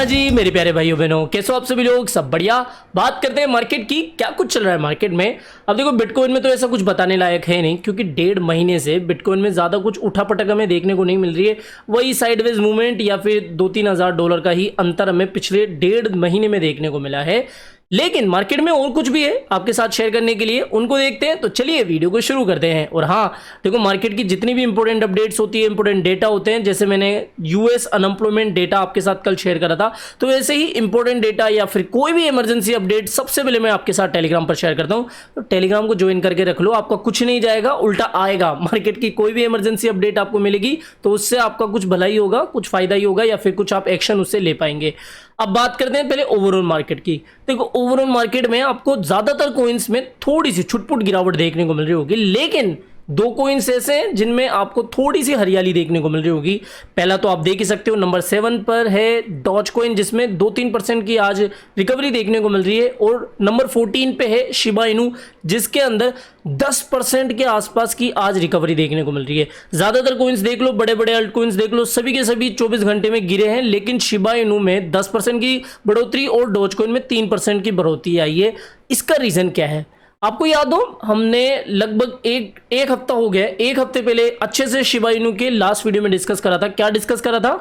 हाँ जी मेरे प्यारे भाइयों बहनों, कैसे हो आप सभी लोग? सब बढ़िया। बात करते हैं मार्केट की, क्या कुछ चल रहा है मार्केट में। अब देखो बिटकॉइन में तो ऐसा कुछ बताने लायक है नहीं, क्योंकि 1.5 महीने से बिटकॉइन में ज़्यादा कुछ उठापटक हमें देखने को नहीं मिल रही है। वही साइडवेज मूवमेंट या फिर 2-3 हज़ार डॉलर का ही अंतर हमें पिछले 1.5 महीने में देखने को मिला है। लेकिन मार्केट में और कुछ भी है आपके साथ शेयर करने के लिए, उनको देखते हैं। तो चलिए वीडियो को शुरू करते हैं। और हाँ देखो, मार्केट की जितनी भी इंपॉर्टेंट अपडेट्स होती है, इंपॉर्टेंट डेटा होते हैं, जैसे मैंने यूएस अनएम्प्लॉयमेंट डेटा आपके साथ कल शेयर करा था, तो ऐसे ही इंपॉर्टेंट डेटा या फिर कोई भी इमरजेंसी अपडेट सबसे पहले मैं आपके साथ टेलीग्राम पर शेयर करता हूँ। तो टेलीग्राम को ज्वाइन करके रख लो, आपका कुछ नहीं जाएगा, उल्टा आएगा। मार्केट की कोई भी इमरजेंसी अपडेट आपको मिलेगी तो उससे आपका कुछ भला ही होगा, कुछ फायदा ही होगा, या फिर कुछ आप एक्शन उससे ले पाएंगे। अब बात करते हैं पहले ओवरऑल मार्केट की। देखो ओवरऑल मार्केट में आपको ज्यादातर कॉइन्स में थोड़ी सी छुटपुट गिरावट देखने को मिल रही होगी, लेकिन दो कॉइन्स ऐसे हैं जिनमें आपको थोड़ी सी हरियाली देखने को मिल रही होगी। पहला तो आप देख ही सकते हो, नंबर 7 पर है डॉज कॉइन, जिसमें 2-3% की आज रिकवरी देखने को मिल रही है। और नंबर 14 पे है शिबा इनू, जिसके अंदर 10% के आसपास की आज रिकवरी देखने को मिल रही है। ज्यादातर कॉइन्स देख लो, बड़े बड़े अल्ट कॉइन्स देख लो, सभी के सभी 24 घंटे में गिरे हैं, लेकिन शिबा इनू में 10% की बढ़ोतरी और डॉज कॉइन में 3% की बढ़ोतरी आई है। इसका रीजन क्या है? आपको याद हो, हमने लगभग एक हफ्ता हो गया, एक हफ्ते पहले अच्छे से शिबा इनू के लास्ट वीडियो में डिस्कस करा था। क्या डिस्कस करा था?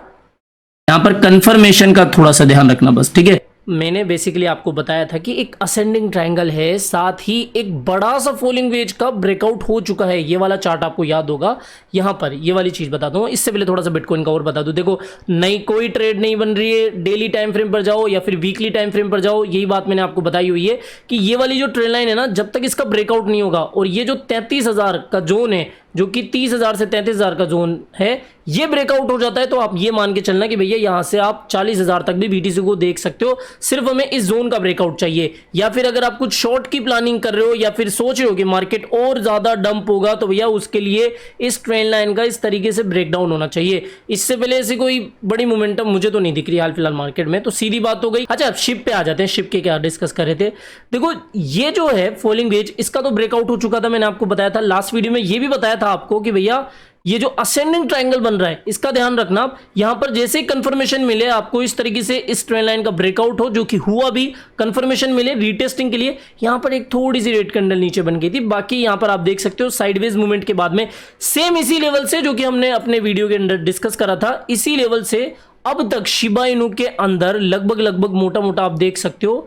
यहां पर कंफर्मेशन का थोड़ा सा ध्यान रखना बस, ठीक है। मैंने बेसिकली आपको बताया था कि एक असेंडिंग ट्रायंगल है, साथ ही एक बड़ा सा फॉलिंग वेज का ब्रेकआउट हो चुका है। ये वाला चार्ट आपको याद होगा। यहाँ पर ये वाली चीज बता दूं, इससे पहले थोड़ा सा बिटकॉइन का और बता दूं। देखो नई कोई ट्रेड नहीं बन रही है, डेली टाइम फ्रेम पर जाओ या फिर वीकली टाइम फ्रेम पर जाओ, यही बात मैंने आपको बताई हुई है कि ये वाली जो ट्रेड लाइन है ना, जब तक इसका ब्रेकआउट नहीं होगा, और ये जो 33,000 का जोन है, जो कि 30,000 से 33,000 का जोन है, ये ब्रेकआउट हो जाता है तो आप ये मान के चलना कि भैया यहां से आप 40,000 तक भी बीटीसी को देख सकते हो। सिर्फ हमें इस जोन का ब्रेकआउट चाहिए। या फिर अगर आप कुछ शॉर्ट की प्लानिंग कर रहे हो या फिर सोच रहे हो कि मार्केट और ज्यादा डंप होगा, तो भैया उसके लिए इस ट्रेंड लाइन का इस तरीके से ब्रेकडाउन होना चाहिए। इससे पहले ऐसी कोई बड़ी मोमेंटम मुझे तो नहीं दिख रही हाल फिलहाल मार्केट में, तो सीधी बात हो गई। अच्छा अब शिप पे आ जाते हैं। शिप के क्या डिस्कस कर रहे थे? देखो ये जो है फॉलिंग वेज, इसका तो ब्रेकआउट हो चुका था, मैंने आपको बताया था लास्ट वीडियो में। ये भी बताया था आपको कि भैया ये जो असेंडिंग ट्रायंगल बन रहा है, इसका ध्यान रखना। आप यहां पर जैसे ही कंफर्मेशन मिले आपको इस तरीके से, इस ट्रेंड लाइन का ब्रेकआउट हो, जो कि हुआ भी, कंफर्मेशन मिले रीटेस्टिंग के लिए, यहां पर एक थोड़ी सी रेड कैंडल नीचे बन गई थी। बाकी यहां पर आप देख सकते हो साइडवेज मूवमेंट के बाद में सेम इसी लेवल से, जो कि हमने अपने वीडियो के अंदर डिस्कस करा था, इसी लेवल से अब तक शिबा इनू के अंदर लगभग मोटा मोटा आप देख सकते हो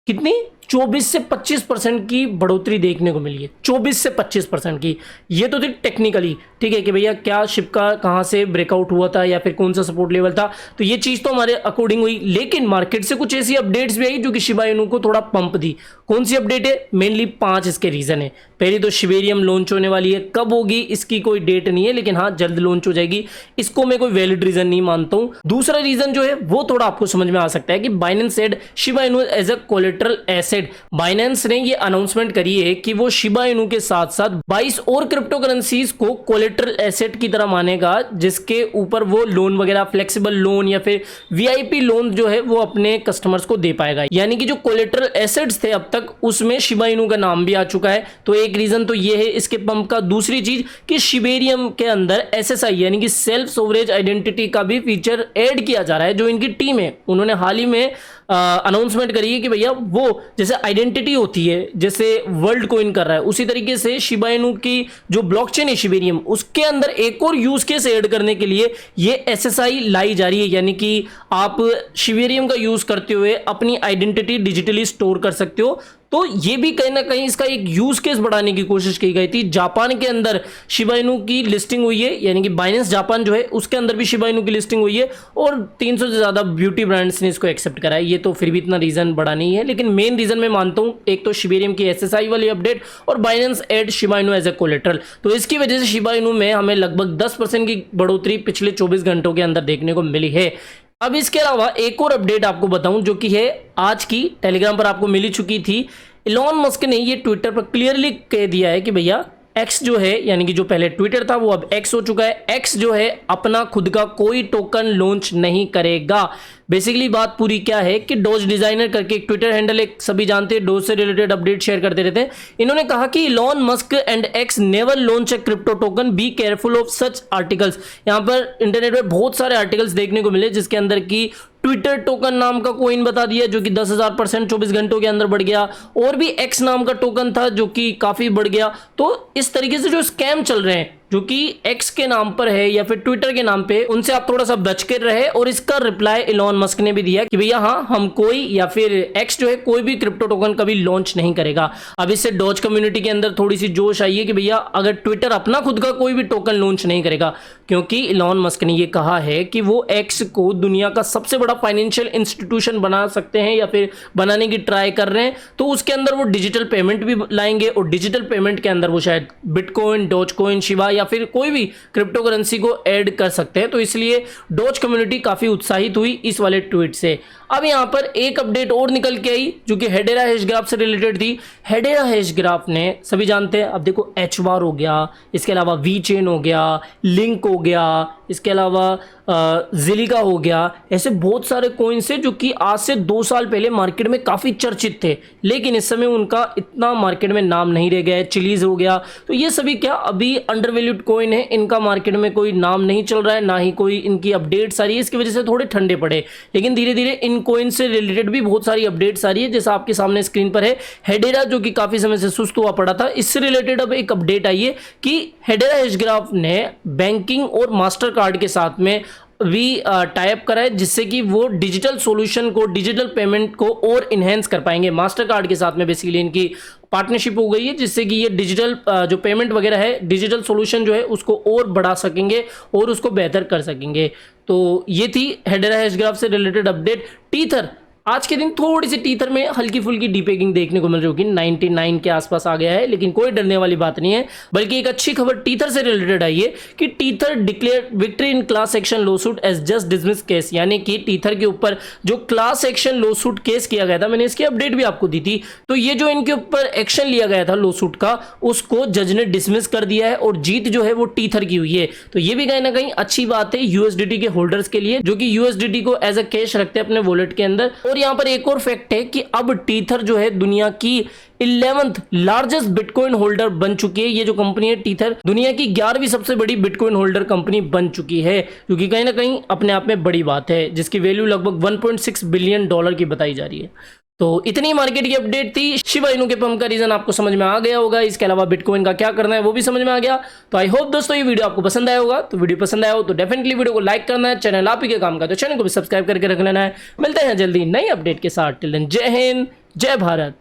कितनी 24 से 25% की बढ़ोतरी देखने को मिली है। 24 से 25% की। ये तो थी टेक्निकली, ठीक है, कि भैया क्या शिप का कहां से ब्रेकआउट हुआ था या फिर कौन सा सपोर्ट लेवल था, तो ये चीज तो हमारे अकॉर्डिंग हुई। लेकिन मार्केट से कुछ ऐसी अपडेट्स भी आई जो कि शिबा इनू को थोड़ा पंप दी। कौन सी अपडेट है? मेनली 5 इसके रीजन है। पहली तो शिबेरियम लॉन्च होने वाली है, कब होगी इसकी कोई डेट नहीं है, लेकिन हाँ जल्द लॉन्च हो जाएगी। इसको मैं कोई वैलिड रीजन नहीं मानता हूं। दूसरा रीजन जो है वो थोड़ा आपको समझ में आ सकता है कि Binance said Shiba Inu as a collateral asset. Binance ने ये अनाउंसमेंट करी है कि वो शिबा इनू के साथ साथ 22 और क्रिप्टो करेंसीज को कोलेटरल एसेट की तरह मानेगा, जिसके ऊपर वो लोन वगैरह, फ्लेक्सिबल लोन या फिर वीआईपी लोन जो है वो अपने कस्टमर्स को दे पाएगा। यानी कि जो कोलेटरल एसेट्स थे अब तक, उसमें शिबा इनू का नाम भी आ चुका है। तो एक रीजन तो ये है इसके पंप का। दूसरी चीज कि शिबेरियम के अंदर एसएसआई यानी कि सेल्फ सोवरेज आइडेंटिटी का भी फीचर ऐड किया जा रहा है। जो इनकी टीम है उन्होंने हाल ही में अनाउंसमेंट करी है कि भैया वो जैसे आइडेंटिटी होती है, जैसे वर्ल्ड कॉइन कर रहा है, उसी तरीके से शिबा इनू की जो ब्लॉकचेन है शिबेरियम, उसके अंदर एक और यूज केस ऐड करने के लिए ये एसएसआई लाई जा रही है। यानी कि आप शिबेरियम का यूज करते हुए अपनी आइडेंटिटी डिजिटली स्टोर कर सकते हो। तो ये भी कहीं ना कहीं इसका एक यूज केस बढ़ाने की कोशिश की गई थी। जापान के अंदर शिबा इनू की लिस्टिंग हुई है, यानी कि बाइनेंस जापान जो है उसके अंदर भी शिबा इनू की लिस्टिंग हुई है, और 300 से ज्यादा ब्यूटी ब्रांड्स ने इसको एक्सेप्ट करा है। ये तो फिर भी इतना रीजन बड़ा नहीं है, लेकिन मेन रीजन मैं मानता हूं एक तो शिबेरियम की एसएसआई वाली अपडेट और Binance add Shiba Inu as a collateral. तो इसकी वजह से शिबा इनू में हमें लगभग 10% की बढ़ोतरी पिछले 24 घंटों के अंदर देखने को मिली है। अब इसके अलावा एक और अपडेट आपको बताऊं, जो कि है आज की, टेलीग्राम पर आपको मिली चुकी थी। इलॉन मस्क ने ये ट्विटर पर क्लियरली कह दिया है कि भैया एक्स जो है, यानी कि जो पहले ट्विटर था वो अब एक्स हो चुका है, एक्स जो है अपना खुद का कोई टोकन लॉन्च नहीं करेगा। बेसिकली बात पूरी क्या है कि डोज डिजाइनर करके एक ट्विटर हैंडल, एक सभी जानते हैं, डोज से रिलेटेड अपडेट शेयर करते रहते हैं। इन्होंने कहा कि Elon Musk and x never launch a crypto token, be careful of such articles. यहां पर इंटरनेट पर बहुत सारे आर्टिकल्स देखने को मिले जिसके अंदर की ट्विटर टोकन नाम का कोइन बता दिया जो कि 10,000% 24 घंटों के अंदर बढ़ गया। और भी एक्स नाम का टोकन था जो कि काफी बढ़ गया। तो इस तरीके से जो स्कैम चल रहे हैं जो कि एक्स के नाम पर है या फिर ट्विटर के नाम पे, उनसे आप थोड़ा सा बच कर रहे। और इसका रिप्लाई इलॉन मस्क ने भी दिया कि भैया हाँ, हम कोई या फिर एक्स जो है कोई भी क्रिप्टो टोकन कभी लॉन्च नहीं करेगा। अब इससे डॉज कम्युनिटी के अंदर थोड़ी सी जोश आई है कि भैया अगर ट्विटर अपना खुद का कोई भी टोकन लॉन्च नहीं करेगा, क्योंकि इलॉन मस्क ने ये कहा है कि वो एक्स को दुनिया का सबसे बड़ा फाइनेंशियल इंस्टीट्यूशन बना सकते हैं या फिर बनाने की ट्राई कर रहे हैं। तो उसके अंदर वो डिजिटल पेमेंट भी लाएंगे और डिजिटल पेमेंट के अंदर वो शायद बिटकॉइन, डॉज कॉइन, शिबा या फिर कोई भी क्रिप्टो करेंसी को ऐड कर सकते हैं। तो इसलिए डॉज कम्युनिटी काफी उत्साहित हुई इस वाले ट्वीट से। अब यहां पर एक अपडेट और निकल के आई जो कि हेडेरा हैश ग्राफ से रिलेटेड थी। हेडेरा हैश ग्राफ ने सभी जानते हैं, अब देखो एचवार हो गया, इसके अलावा वी चेन हो गया, लिंक हो गया, इसके अलावा जिलिका हो गया, ऐसे बहुत सारे कॉइन्स हैं जो कि आज से 2 साल पहले मार्केट में काफ़ी चर्चित थे, लेकिन इस समय उनका इतना मार्केट में नाम नहीं रह गया है। चिलीज हो गया, तो ये सभी क्या अभी अंडरवैल्यूड कॉइन है, इनका मार्केट में कोई नाम नहीं चल रहा है, ना ही कोई इनकी अपडेट्स आ रही है, इसकी वजह से थोड़े ठंडे पड़े। लेकिन धीरे धीरे इन कॉइन से रिलेटेड भी बहुत सारी अपडेट्स आ रही है, जैसा आपके सामने स्क्रीन पर है। हेडेरा जो कि काफ़ी समय से सुस्त हुआ पड़ा था, इससे रिलेटेड अब एक अपडेट आई है कि हेडेरा हैश ग्राफ ने बैंकिंग और मास्टर कार्ड के साथ में भी टाइप करा है, जिससे कि वो डिजिटल सॉल्यूशन को, डिजिटल पेमेंट को और इन्हेंस कर पाएंगे। मास्टर कार्ड के साथ में बेसिकली इनकी पार्टनरशिप हो गई है, जिससे कि ये डिजिटल जो पेमेंट वगैरह है, डिजिटल सॉल्यूशन जो है उसको और बढ़ा सकेंगे और उसको बेहतर कर सकेंगे। तो ये थी हेडेरा हैश ग्राफ से रिलेटेड अपडेट। टीथर आज के दिन थोड़ी सी टीथर में हल्की फुल्की डीपेकिंग देखने को मिल रही होगी, 99 के आसपास आ गया है, लेकिन कोई डरने वाली बात नहीं है। बल्कि एक अच्छी खबर टीथर से रिलेटेड आई है कि Tether declare victory in class action lawsuit as just dismiss case, यानी कि टीथर के ऊपर जो क्लास एक्शन लॉसूट केस किया गया था, मैंने इसकी अपडेट भी आपको दी थी। तो ये जो इनके ऊपर एक्शन लिया गया था लॉसूट का, उसको जज ने डिसमिस कर दिया है और जीत जो है वो टीथर की हुई है। तो ये भी कहीं ना कहीं अच्छी बात है यूएसडीटी के होल्डर्स के लिए, जो कि यूएसडीटी को एज अ कैश रखते हैं अपने वॉलेट के अंदर। और यहाँ पर एक और फैक्ट है कि अब टीथर जो है दुनिया की 11th लार्जेस्ट बिटकॉइन होल्डर बन चुकी है। ये जो कंपनी है टीथर, दुनिया की 11वीं सबसे बड़ी बिटकॉइन होल्डर कंपनी बन चुकी है, जो कि कहीं ना कहीं अपने आप में बड़ी बात है, जिसकी वैल्यू लगभग $1.6 बिलियन की बताई जा रही है। तो इतनी मार्केट की अपडेट थी। शिबा इनू के पंप का रीजन आपको समझ में आ गया होगा, इसके अलावा बिटकॉइन का क्या करना है वो भी समझ में आ गया। तो आई होप दोस्तों ये वीडियो आपको पसंद आया होगा। तो वीडियो पसंद आया हो तो डेफिनेटली वीडियो को लाइक करना है, चैनल आप ही के काम का तो चैनल को भी सब्सक्राइब करके रख लेना है। मिलते हैं जल्दी नई अपडेट के साथ। टिल देन जय हिंद, जय भारत।